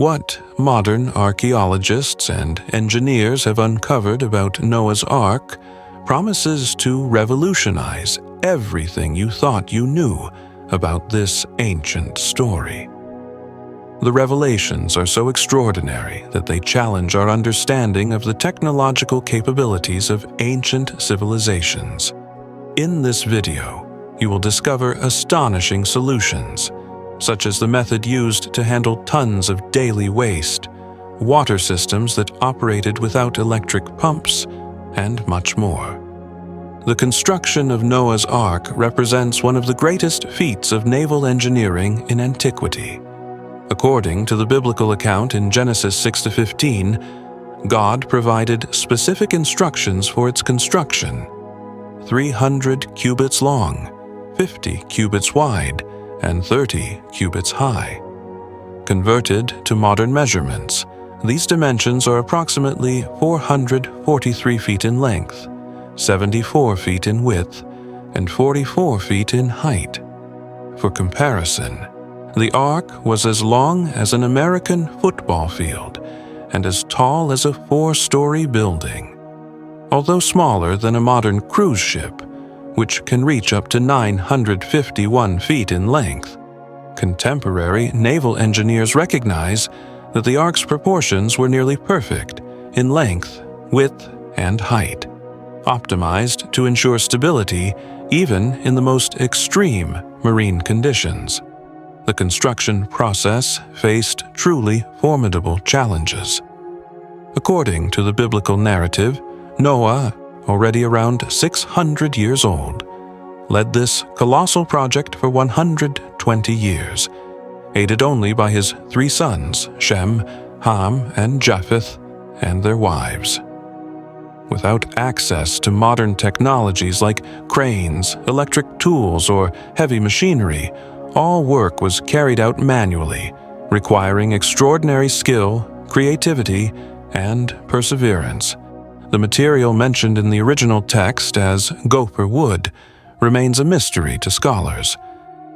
What modern archaeologists and engineers have uncovered about Noah's Ark promises to revolutionize everything you thought you knew about this ancient story. The revelations are so extraordinary that they challenge our understanding of the technological capabilities of ancient civilizations. In this video, you will discover astonishing solutions, such as the method used to handle tons of daily waste, water systems that operated without electric pumps, and much more. The construction of Noah's Ark represents one of the greatest feats of naval engineering in antiquity. According to the biblical account in Genesis 6-15, God provided specific instructions for its construction: 300 cubits long, 50 cubits wide, and 30 cubits high. Converted to modern measurements, these dimensions are approximately 443 feet in length, 74 feet in width, and 44 feet in height. For comparison, the Ark was as long as an American football field and as tall as a 4-story building. Although smaller than a modern cruise ship, which can reach up to 951 feet in length, contemporary naval engineers recognize that the Ark's proportions were nearly perfect in length, width, and height, optimized to ensure stability even in the most extreme marine conditions. The construction process faced truly formidable challenges. According to the biblical narrative, Noah, already around 600 years old, led this colossal project for 120 years, aided only by his 3 sons, Shem, Ham, and Japheth, and their wives. Without access to modern technologies like cranes, electric tools, or heavy machinery, all work was carried out manually, requiring extraordinary skill, creativity, and perseverance. The material mentioned in the original text as gopher wood remains a mystery to scholars.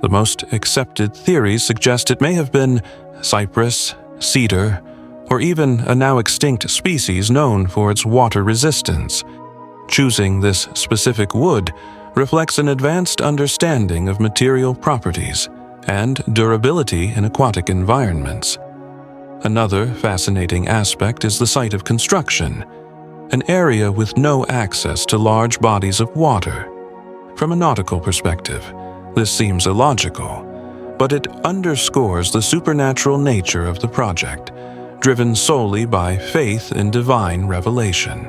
The most accepted theories suggest it may have been cypress, cedar, or even a now extinct species known for its water resistance. Choosing this specific wood reflects an advanced understanding of material properties and durability in aquatic environments. Another fascinating aspect is the site of construction, an area with no access to large bodies of water. From a nautical perspective, this seems illogical, but it underscores the supernatural nature of the project, driven solely by faith in divine revelation.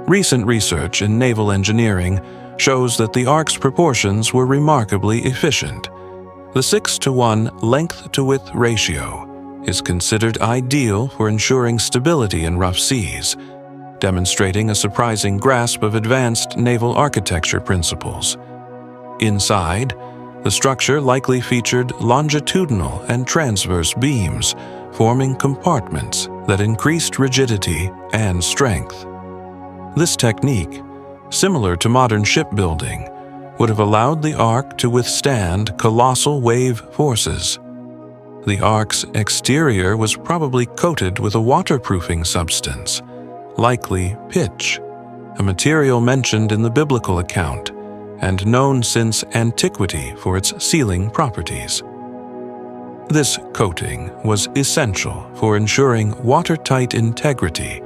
Recent research in naval engineering shows that the Ark's proportions were remarkably efficient. The 6-to-1 length-to-width ratio is considered ideal for ensuring stability in rough seas, demonstrating a surprising grasp of advanced naval architecture principles. Inside, the structure likely featured longitudinal and transverse beams, forming compartments that increased rigidity and strength. This technique, similar to modern shipbuilding, would have allowed the Ark to withstand colossal wave forces. The Ark's exterior was probably coated with a waterproofing substance, likely pitch, a material mentioned in the biblical account and known since antiquity for its sealing properties. This coating was essential for ensuring watertight integrity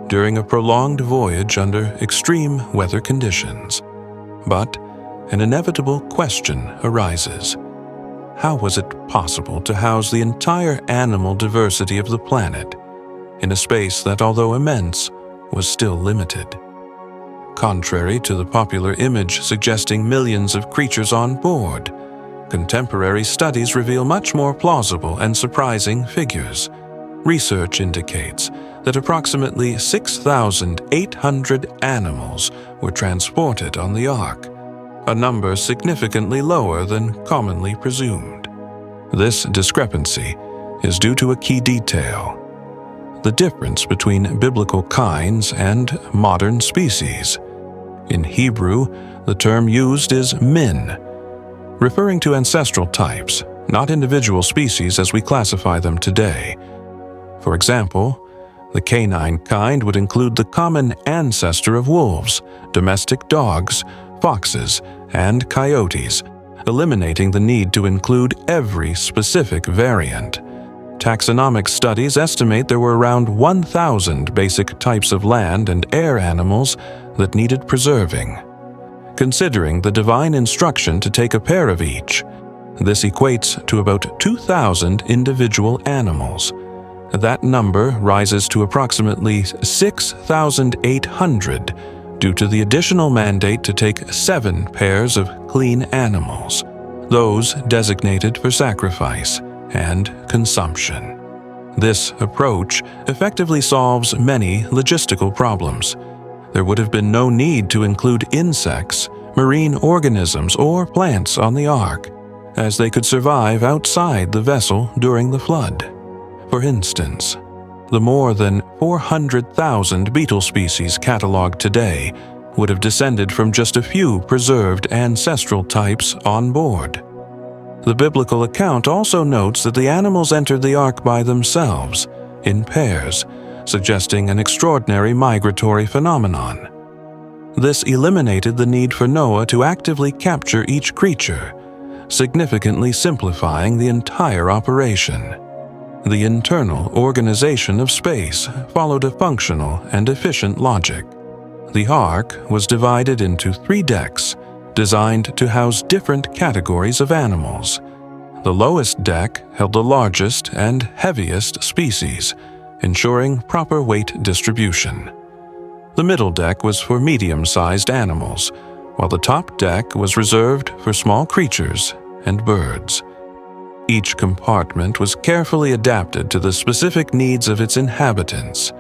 during a prolonged voyage under extreme weather conditions. But an inevitable question arises. How was it possible to house the entire animal diversity of the planet in a space that, although immense, was still limited? Contrary to the popular image suggesting millions of creatures on board, contemporary studies reveal much more plausible and surprising figures. Research indicates that approximately 6,800 animals were transported on the Ark, a number significantly lower than commonly presumed. This discrepancy is due to a key detail: the difference between biblical kinds and modern species. In Hebrew, the term used is min, referring to ancestral types, not individual species as we classify them today. For example, the canine kind would include the common ancestor of wolves, domestic dogs, foxes, and coyotes, eliminating the need to include every specific variant. Taxonomic studies estimate there were around 1,000 basic types of land and air animals that needed preserving. Considering the divine instruction to take a pair of each, this equates to about 2,000 individual animals. That number rises to approximately 6,800 due to the additional mandate to take 7 pairs of clean animals, those designated for sacrifice and consumption. This approach effectively solves many logistical problems. There would have been no need to include insects, marine organisms, or plants on the ark, as they could survive outside the vessel during the flood. For instance, the more than 400,000 beetle species cataloged today would have descended from just a few preserved ancestral types on board. The biblical account also notes that the animals entered the ark by themselves, in pairs, suggesting an extraordinary migratory phenomenon. This eliminated the need for Noah to actively capture each creature, significantly simplifying the entire operation. The internal organization of space followed a functional and efficient logic. The ark was divided into 3 decks, designed to house different categories of animals. The lowest deck held the largest and heaviest species, ensuring proper weight distribution. The middle deck was for medium-sized animals, while the top deck was reserved for small creatures and birds. Each compartment was carefully adapted to the specific needs of its inhabitants.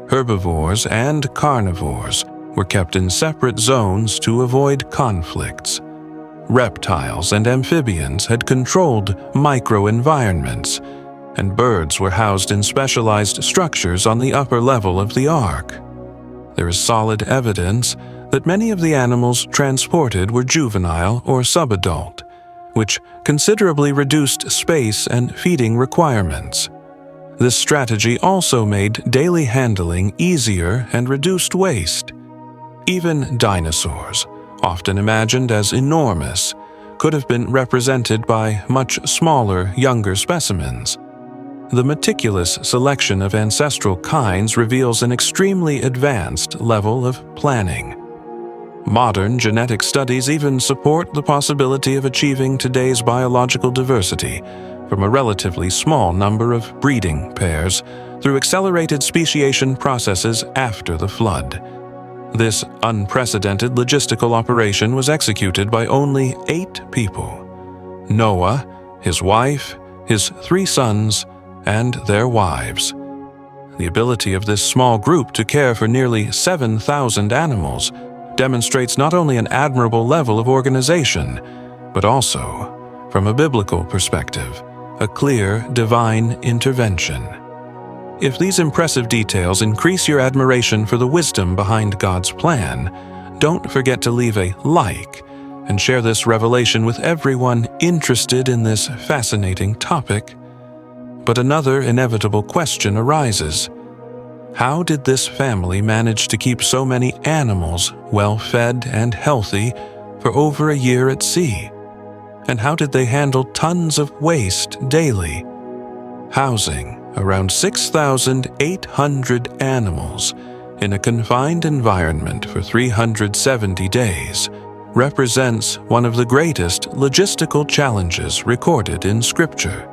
Herbivores and carnivores were kept in separate zones to avoid conflicts. Reptiles and amphibians had controlled microenvironments, and birds were housed in specialized structures on the upper level of the ark. There is solid evidence that many of the animals transported were juvenile or subadult, which considerably reduced space and feeding requirements. This strategy also made daily handling easier and reduced waste. Even dinosaurs, often imagined as enormous, could have been represented by much smaller, younger specimens. The meticulous selection of ancestral kinds reveals an extremely advanced level of planning. Modern genetic studies even support the possibility of achieving today's biological diversity from a relatively small number of breeding pairs through accelerated speciation processes after the flood. This unprecedented logistical operation was executed by only 8 people: Noah, his wife, his 3 sons, and their wives. The ability of this small group to care for nearly 7,000 animals demonstrates not only an admirable level of organization, but also, from a biblical perspective, a clear divine intervention. If these impressive details increase your admiration for the wisdom behind God's plan, don't forget to leave a like and share this revelation with everyone interested in this fascinating topic. But another inevitable question arises. How did this family manage to keep so many animals well-fed and healthy for over a year at sea? And how did they handle tons of waste daily? Housing around 6,800 animals in a confined environment for 370 days represents one of the greatest logistical challenges recorded in Scripture.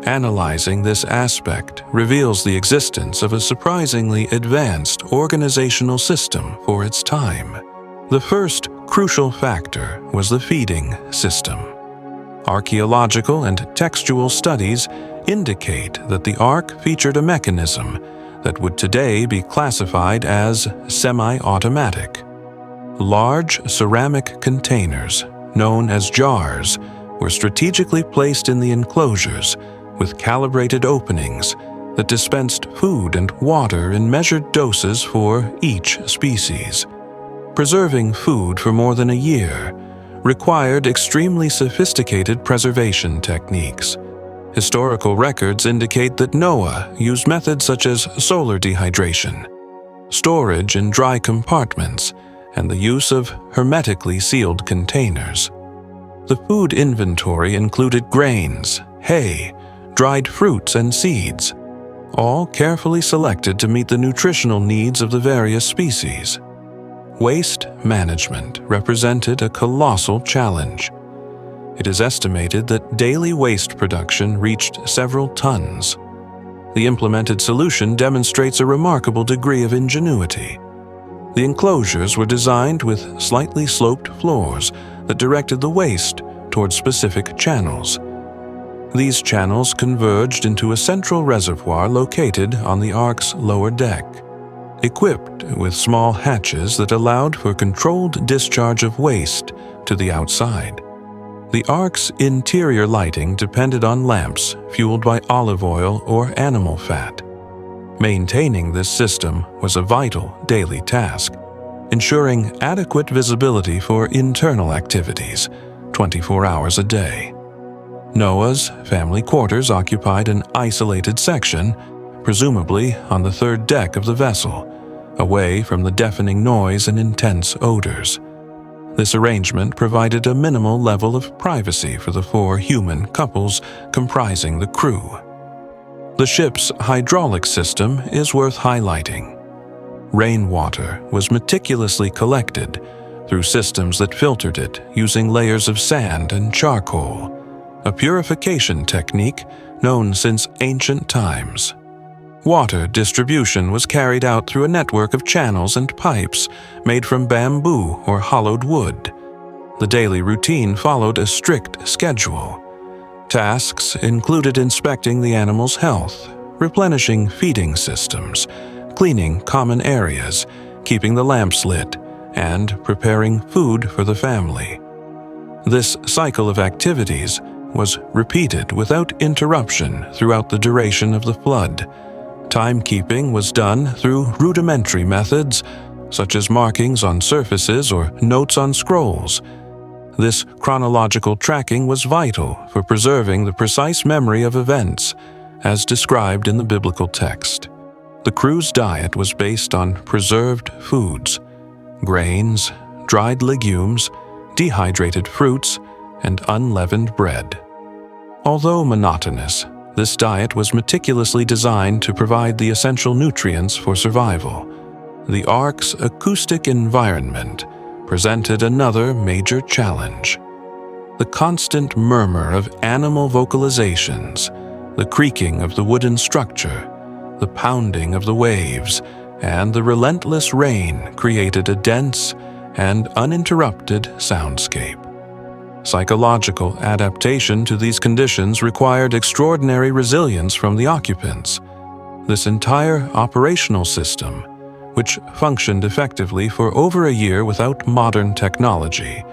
Analyzing this aspect reveals the existence of a surprisingly advanced organizational system for its time. The first crucial factor was the feeding system. Archaeological and textual studies indicate that the ark featured a mechanism that would today be classified as semi-automatic. Large ceramic containers, known as jars, were strategically placed in the enclosures with calibrated openings that dispensed food and water in measured doses for each species. Preserving food for more than a year required extremely sophisticated preservation techniques. Historical records indicate that Noah used methods such as solar dehydration, storage in dry compartments, and the use of hermetically sealed containers. The food inventory included grains, hay, dried fruits, and seeds, all carefully selected to meet the nutritional needs of the various species. Waste management represented a colossal challenge. It is estimated that daily waste production reached several tons. The implemented solution demonstrates a remarkable degree of ingenuity. The enclosures were designed with slightly sloped floors that directed the waste toward specific channels. These channels converged into a central reservoir located on the ark's lower deck, equipped with small hatches that allowed for controlled discharge of waste to the outside. The ark's interior lighting depended on lamps fueled by olive oil or animal fat. Maintaining this system was a vital daily task, ensuring adequate visibility for internal activities 24 hours a day. Noah's family quarters occupied an isolated section, presumably on the third deck of the vessel, away from the deafening noise and intense odors. This arrangement provided a minimal level of privacy for the 4 human couples comprising the crew. The ship's hydraulic system is worth highlighting. Rainwater was meticulously collected through systems that filtered it using layers of sand and charcoal, a purification technique known since ancient times. Water distribution was carried out through a network of channels and pipes made from bamboo or hollowed wood. The daily routine followed a strict schedule. Tasks included inspecting the animal's health, replenishing feeding systems, cleaning common areas, keeping the lamps lit, and preparing food for the family. This cycle of activities was repeated without interruption throughout the duration of the flood. Timekeeping was done through rudimentary methods, such as markings on surfaces or notes on scrolls. This chronological tracking was vital for preserving the precise memory of events, as described in the biblical text. The crew's diet was based on preserved foods, grains, dried legumes, dehydrated fruits, and unleavened bread. Although monotonous, this diet was meticulously designed to provide the essential nutrients for survival. The ark's acoustic environment presented another major challenge. The constant murmur of animal vocalizations, the creaking of the wooden structure, the pounding of the waves, and the relentless rain created a dense and uninterrupted soundscape. Psychological adaptation to these conditions required extraordinary resilience from the occupants. This entire operational system, which functioned effectively for over a year without modern technology,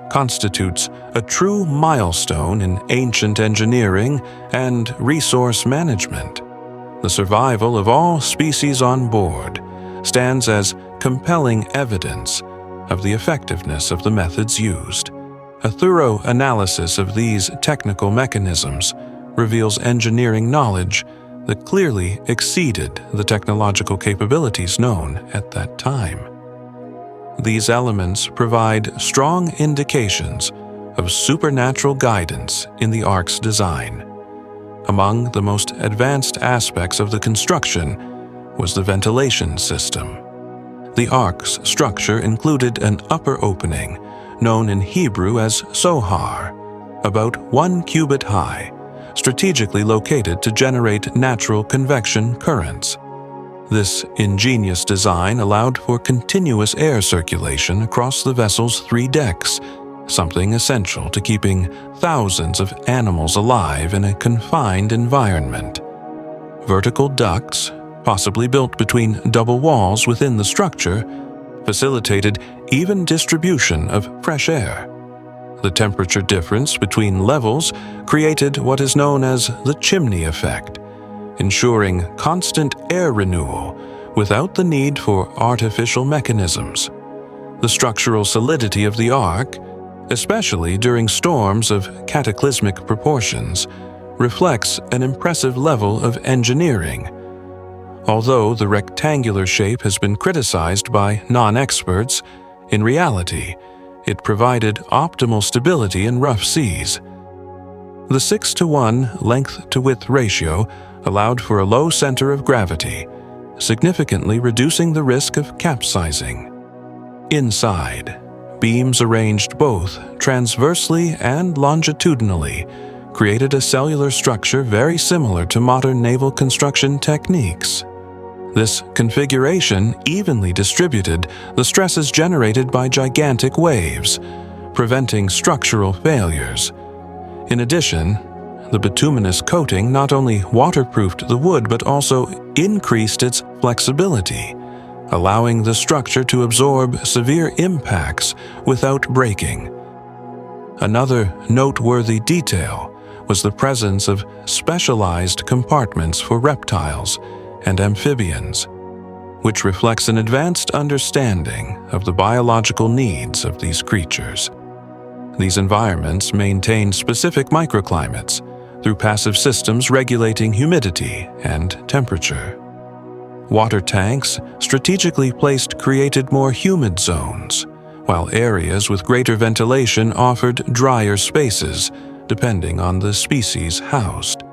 constitutes a true milestone in ancient engineering and resource management. The survival of all species on board stands as compelling evidence of the effectiveness of the methods used. A thorough analysis of these technical mechanisms reveals engineering knowledge that clearly exceeded the technological capabilities known at that time. These elements provide strong indications of supernatural guidance in the ark's design. Among the most advanced aspects of the construction was the ventilation system. The ark's structure included an upper opening, known in Hebrew as sohar, about 1 cubit high, strategically located to generate natural convection currents. This ingenious design allowed for continuous air circulation across the vessel's 3 decks, something essential to keeping thousands of animals alive in a confined environment. Vertical ducts, possibly built between double walls within the structure, facilitated even distribution of fresh air. The temperature difference between levels created what is known as the chimney effect, ensuring constant air renewal without the need for artificial mechanisms. The structural solidity of the ark, especially during storms of cataclysmic proportions, reflects an impressive level of engineering. Although the rectangular shape has been criticized by non-experts, in reality, it provided optimal stability in rough seas. The 6:1 length-to-width ratio allowed for a low center of gravity, significantly reducing the risk of capsizing. Inside, beams arranged both transversely and longitudinally created a cellular structure very similar to modern naval construction techniques. This configuration evenly distributed the stresses generated by gigantic waves, preventing structural failures. In addition, the bituminous coating not only waterproofed the wood but also increased its flexibility, allowing the structure to absorb severe impacts without breaking. Another noteworthy detail was the presence of specialized compartments for reptiles and amphibians, which reflects an advanced understanding of the biological needs of these creatures. These environments maintained specific microclimates through passive systems regulating humidity and temperature. Water tanks strategically placed created more humid zones, while areas with greater ventilation offered drier spaces, depending on the species housed.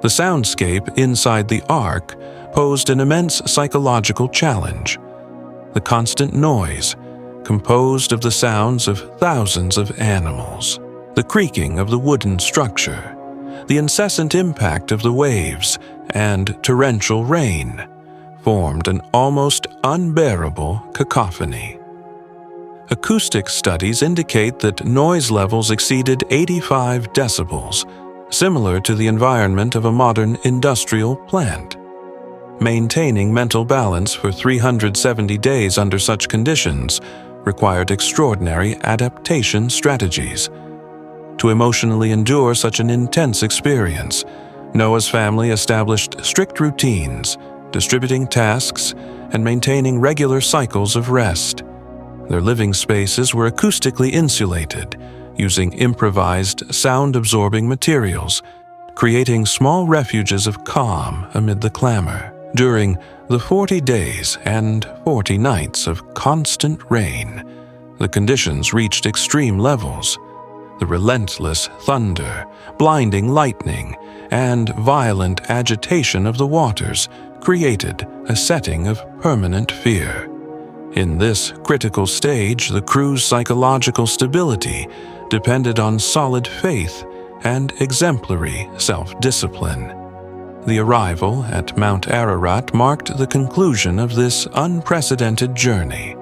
The soundscape inside the Ark posed an immense psychological challenge. The constant noise, composed of the sounds of thousands of animals, the creaking of the wooden structure, the incessant impact of the waves, and torrential rain, formed an almost unbearable cacophony. Acoustic studies indicate that noise levels exceeded 85 decibels, similar to the environment of a modern industrial plant. Maintaining mental balance for 370 days under such conditions required extraordinary adaptation strategies. To emotionally endure such an intense experience, Noah's family established strict routines, distributing tasks, and maintaining regular cycles of rest. Their living spaces were acoustically insulated, using improvised sound-absorbing materials, creating small refuges of calm amid the clamor. During the 40 days and 40 nights of constant rain, the conditions reached extreme levels. The relentless thunder, blinding lightning, and violent agitation of the waters created a setting of permanent fear. In this critical stage, the crew's psychological stability depended on solid faith and exemplary self-discipline. The arrival at Mount Ararat marked the conclusion of this unprecedented journey.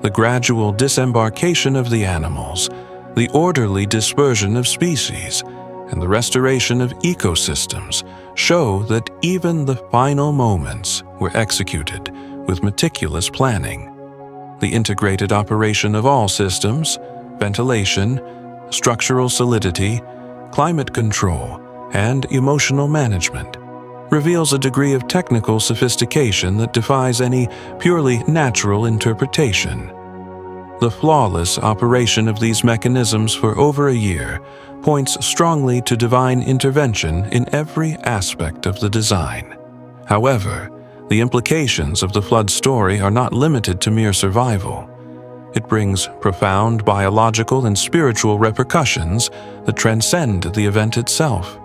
The gradual disembarkation of the animals, the orderly dispersion of species, and the restoration of ecosystems show that even the final moments were executed with meticulous planning. The integrated operation of all systems, ventilation, structural solidity, climate control, and emotional management, reveals a degree of technical sophistication that defies any purely natural interpretation. The flawless operation of these mechanisms for over a year points strongly to divine intervention in every aspect of the design. However, the implications of the flood story are not limited to mere survival. It brings profound biological and spiritual repercussions that transcend the event itself.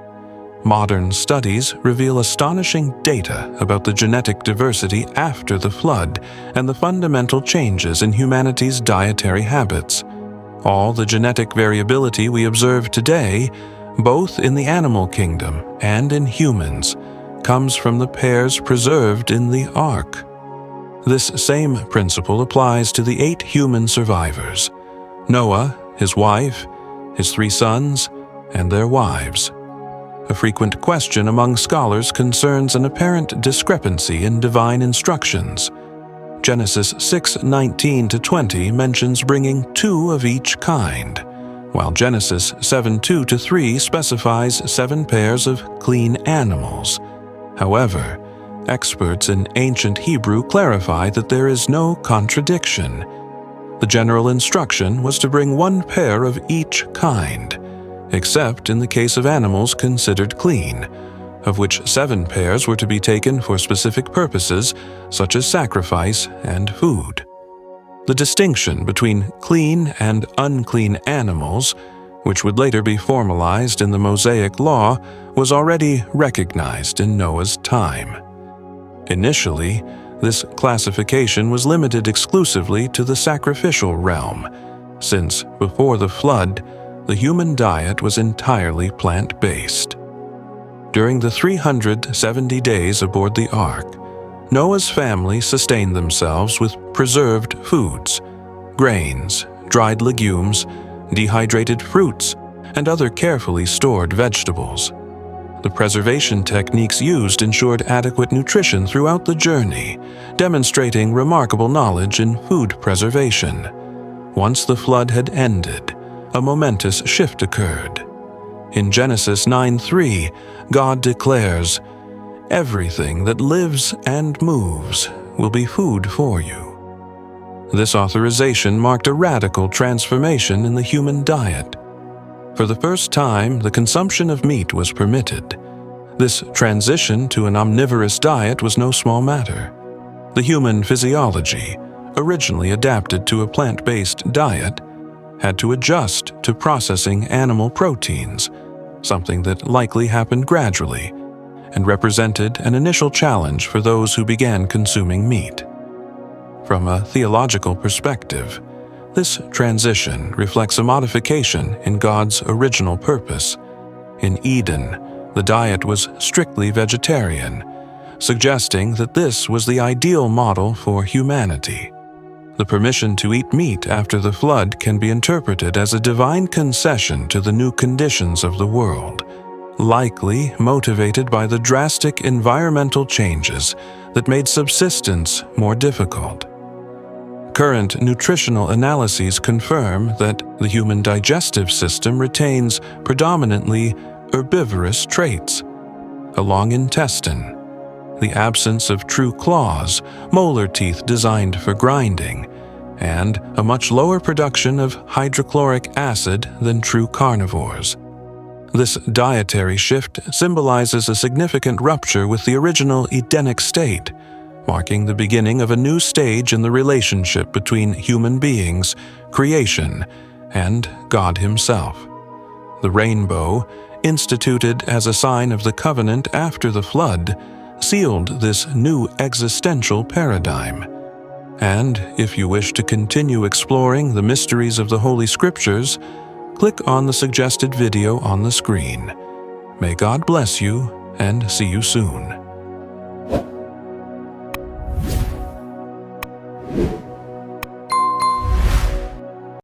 Modern studies reveal astonishing data about the genetic diversity after the flood and the fundamental changes in humanity's dietary habits. All the genetic variability we observe today, both in the animal kingdom and in humans, comes from the pairs preserved in the Ark. This same principle applies to the 8 human survivors: Noah, his wife, his 3 sons, and their wives. A frequent question among scholars concerns an apparent discrepancy in divine instructions. Genesis 6:19-20 mentions bringing 2 of each kind, while Genesis 7:2-3 specifies 7 pairs of clean animals. However, experts in ancient Hebrew clarify that there is no contradiction. The general instruction was to bring 1 pair of each kind, except in the case of animals considered clean, of which 7 pairs were to be taken for specific purposes such as sacrifice and food. The distinction between clean and unclean animals, which would later be formalized in the Mosaic Law, was already recognized in Noah's time. Initially, this classification was limited exclusively to the sacrificial realm, since before the flood, the human diet was entirely plant-based. During the 370 days aboard the ark, Noah's family sustained themselves with preserved foods, grains, dried legumes, dehydrated fruits, and other carefully stored vegetables. The preservation techniques used ensured adequate nutrition throughout the journey, demonstrating remarkable knowledge in food preservation. Once the flood had ended, a momentous shift occurred. In Genesis 9:3, God declares, "Everything that lives and moves will be food for you." This authorization marked a radical transformation in the human diet. For the first time, the consumption of meat was permitted. This transition to an omnivorous diet was no small matter. The human physiology, originally adapted to a plant-based diet, had to adjust to processing animal proteins, something that likely happened gradually and represented an initial challenge for those who began consuming meat. From a theological perspective, this transition reflects a modification in God's original purpose. In Eden, the diet was strictly vegetarian, suggesting that this was the ideal model for humanity. The permission to eat meat after the flood can be interpreted as a divine concession to the new conditions of the world, likely motivated by the drastic environmental changes that made subsistence more difficult. Current nutritional analyses confirm that the human digestive system retains predominantly herbivorous traits: a long intestine, the absence of true claws, molar teeth designed for grinding, and a much lower production of hydrochloric acid than true carnivores. This dietary shift symbolizes a significant rupture with the original Edenic state, marking the beginning of a new stage in the relationship between human beings, creation, and God Himself. The rainbow, instituted as a sign of the covenant after the flood, sealed this new existential paradigm. And if you wish to continue exploring the mysteries of the Holy Scriptures, click on the suggested video on the screen. May God bless you, and see you soon.